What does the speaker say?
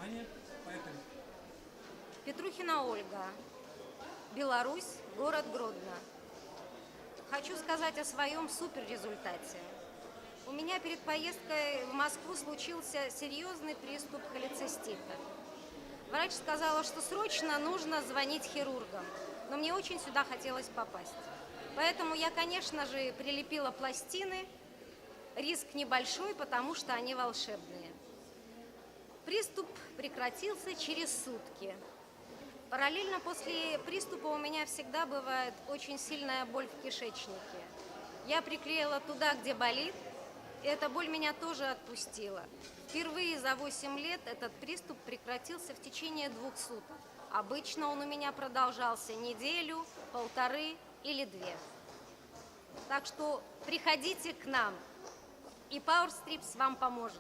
Внимание, поехали. Петрухина Ольга, Беларусь, город Гродно. Хочу сказать о своем суперрезультате. У меня перед поездкой в Москву случился серьезный приступ холецистита. Врач сказала, что срочно нужно звонить хирургам, но мне очень сюда хотелось попасть. Поэтому я, конечно же, прилепила пластины. Риск небольшой, потому что они волшебные. Приступ прекратился через сутки. Параллельно после приступа у меня всегда бывает очень сильная боль в кишечнике. Я приклеила туда, где болит, и эта боль меня тоже отпустила. Впервые за 8 лет этот приступ прекратился в течение 2 суток. Обычно он у меня продолжался неделю, полторы или 2. Так что приходите к нам, и PowerStrips вам поможет.